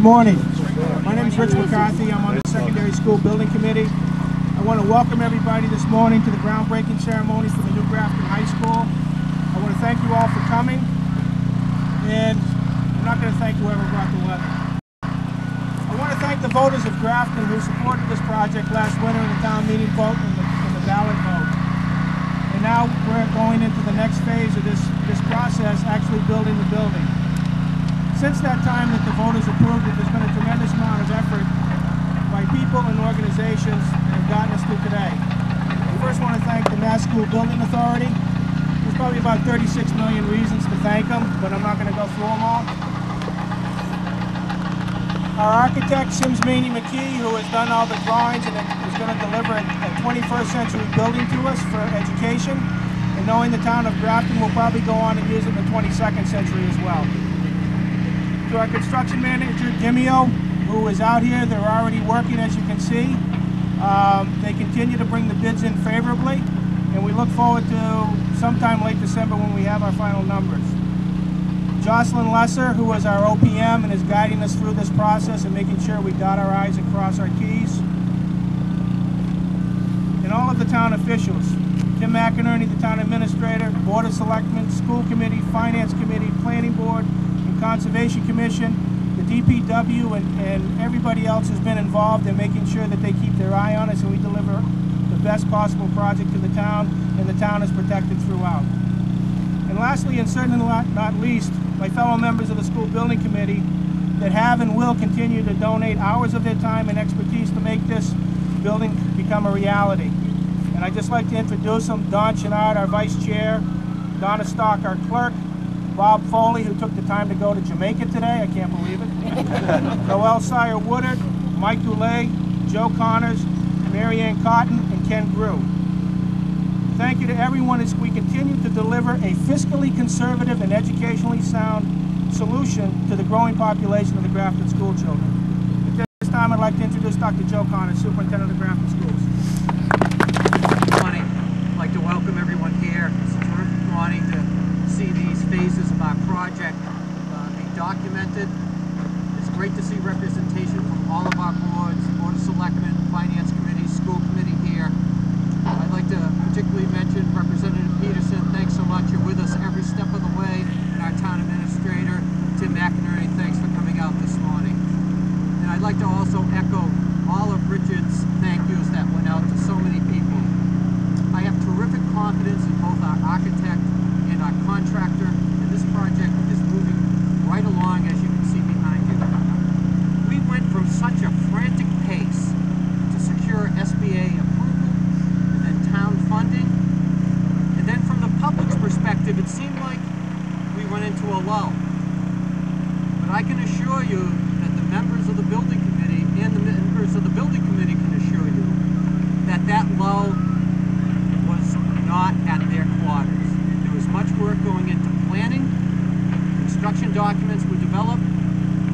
morning. My name is Rich McCarthy. I'm on the Secondary School Building Committee. I want to welcome everybody this morning to the groundbreaking ceremony for the new Grafton High School. I want to thank you all for coming, and I'm not going to thank whoever brought the weather. I want to thank the voters of Grafton who supported this project last winter in the town meeting vote and the ballot vote. And now we're going into the next phase of this process, actually building the building. Since that time that the voters approved it, there's been a tremendous amount of effort by people and organizations that have gotten us to today. I first want to thank the Mass School Building Authority. There's probably about 36 million reasons to thank them, but I'm not going to go through them all. Our architect, Sims Maney McKee, who has done all the drawings and is going to deliver a 21st century building to us for education. And knowing the town of Grafton will probably go on and use it in the 22nd century as well. To our construction manager, Dimeo, who is out here, they're already working, as you can see. They continue to bring the bids in favorably, and we look forward to sometime late December when we have our final numbers. Jocelyn Lesser, who is our OPM and is guiding us through this process and making sure we dot our I's and cross our T's. And all of the town officials, Tim McInerney, the town administrator, Board of Selectmen, School Committee, Finance Committee, Planning Board, and Conservation Commission, the DPW, and everybody else has been involved in making sure that they keep their eye on us and we deliver the best possible project to the town, and the town is protected throughout. And lastly, and certainly not least, my fellow members of the School Building Committee that have and will continue to donate hours of their time and expertise to make this building become a reality. And I'd just like to introduce them: Don Chenard, our Vice Chair; Donna Stock, our Clerk; Bob Foley, who took the time to go to Jamaica today, I can't believe it; Noel Sire Woodard, Mike Dulay, Joe Connors, Mary Ann Cotton, and Ken Grew. Thank you to everyone as we continue to deliver a fiscally conservative and educationally sound solution to the growing population of the Grafton school children. At this time, I'd like to introduce Dr. Joe Connors, Superintendent of the Grafton Schools. Good morning. I'd like to welcome everyone here. It's a terrific morning to see these phases of our project be documented. It's great to see representation from all of our boards, Board of Selectmen, Finance Committee, School Committee here. I'd like to particularly mention Representative Peterson. Thanks so much. You're with us every step of the way. And our town administrator, Tim McInerney, thanks for coming out this morning. And I'd like to also echo all of Richard's thank yous that went out to so many people. I have terrific confidence in both our architect and our contractor, and this project is moving right along, as you can see behind you. We went from such a frantic pace to secure SBA approval and then town funding, and then from the public's perspective it seemed like we went into a lull. But I can assure you that the members of the building committee and the members of the building committee can assure you that that lull was not at their quarters. There was much work going into planning, construction documents were developed,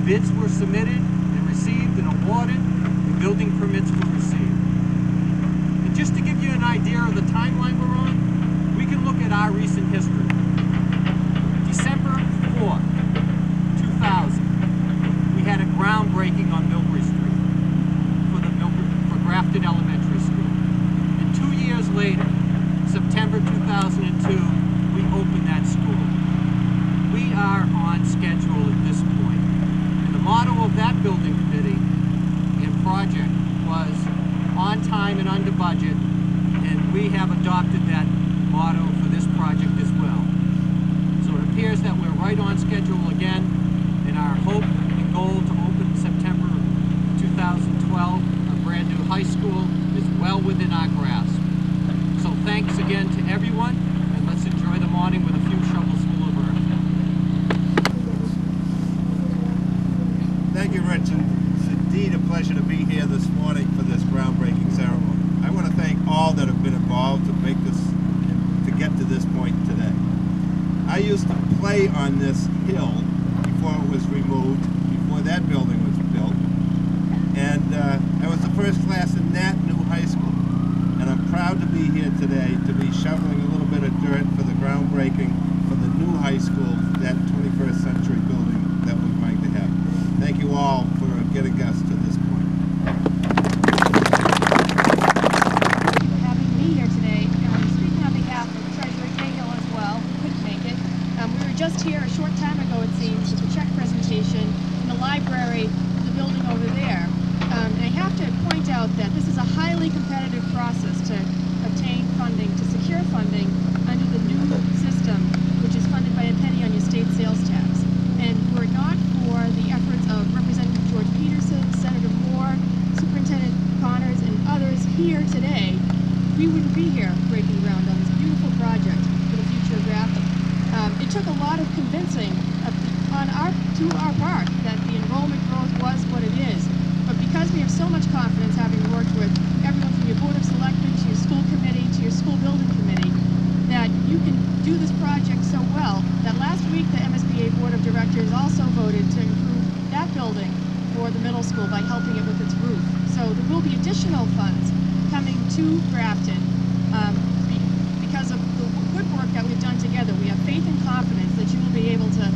bids were submitted and received and awarded, and building permits were received. And just to give you an idea of the timeline we're on, we can look at our recent history. December 4th, 2000, we had a groundbreaking on Millbury Street for Grafton Elementary School. And 2 years later, September 2002, we opened that school. We are on schedule at this point. And the motto of that building committee and project was on time and under budget, and we have adopted that motto for this project as well. So it appears that we're right on schedule again, and our hope and goal to open September 2012, a brand new high school, is well within our grasp. So thanks again to everyone, and let's enjoy the morning with a few shovels full of earth. Thank you, Richard. It's indeed a pleasure to be here this morning for this groundbreaking ceremony. I want to thank all that have been involved to make this, to get to this point today. I used to play on this hill before it was removed, before that building was built, and I was the first class in that new high school. And I'm proud to be here today to be shoveling a little bit of dirt for the groundbreaking for the new high school, that 21st century building that we're going to have. Thank you all for here today, we wouldn't be here breaking ground on this beautiful project for the future of Grafton. It took a lot of convincing to our part that the enrollment growth was what it is. But because we have so much confidence, having worked with everyone from your Board of Selectmen to your school committee to your school building committee, that you can do this project so well that last week the MSBA Board of Directors also voted to improve that building for the middle school by helping it with its roof. So there will be additional funds coming to Grafton because of the good work that we've done together. We have faith and confidence that you will be able to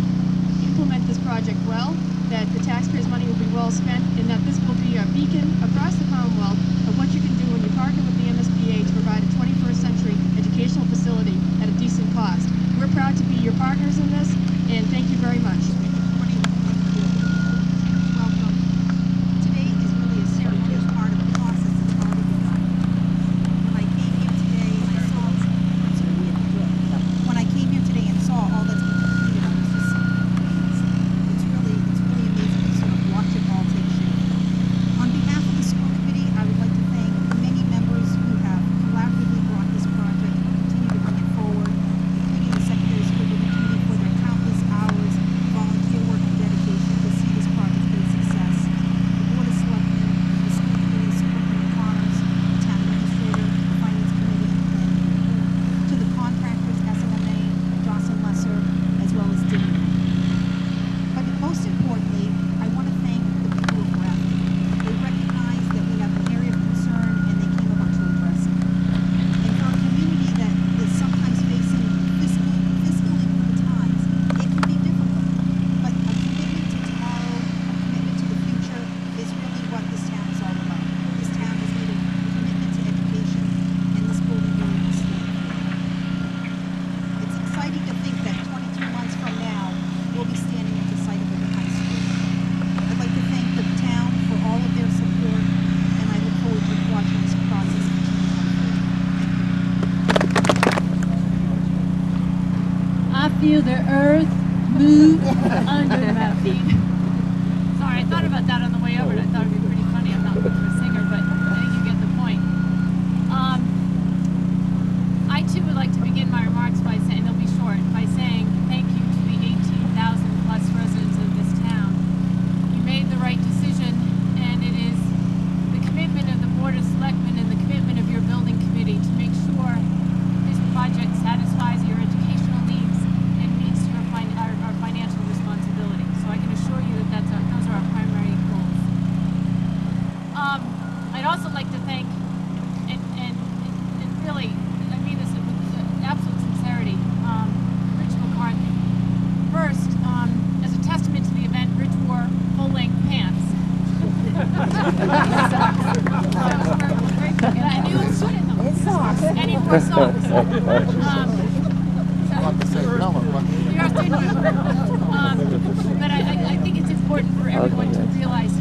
implement this project well, that the taxpayers' money will be well spent, and that this will be a beacon across the Commonwealth of what you can do when you partner with the MSBA to provide a 21st century educational facility at a decent cost. We're proud to be your partners in this, and thank you very much. Welcome. Today is really a ceremonial part of the process that's already begun. When I came here today and I saw all that's been completed, I was just, it's really amazing to sort of watch it all take shape. On behalf of the school committee, I would like to thank the many members who have collaboratively brought this project and continue to bring it forward, including the Secretary of School Building Committee for their countless hours, volunteer work and dedication to see this project be a success. The Board of Selectmen, the school committee, Superintendent Connors, the town administrator, the finance committee, and the planning board. To the contractors, SMMA, Dawson Lesser, as well as Disney. But most importantly, I want to thank the people of Grafton. They recognize that we have an area of concern and they came about to address it. And for a community that is sometimes facing fiscally grim times, it can be difficult. But a commitment to tomorrow, a commitment to the future is really what this town is all about. This town has made a commitment to education, and this building really will stand. It's exciting to think that 22 months from now, we'll be standing at the site of the high school. I'd like to thank the town for all of their support, and I look forward to watching this process continue to unfold. I feel the earth move under my feet. Sorry, I thought about that on the way over and I thought it would be pretty funny. I'm not much of a singer, but I think you get the point. I too would like to begin my remarks by saying, they'll be short, by saying thank you to the 18,000 plus residents of this town. You made the right decision, and it is the commitment of the Board of Selectmen and the commitment of your building committee to make sure this project satisfies your educational needs and meets our financial responsibility. So I can assure you that those are our primary goals. I'd also like to thank, and really, I mean this with absolute sincerity, Rich McCarthy. First, as a testament to the event, Rich wore full-length pants. And he was good in them. And he wore socks. But I think it's important for everyone to realize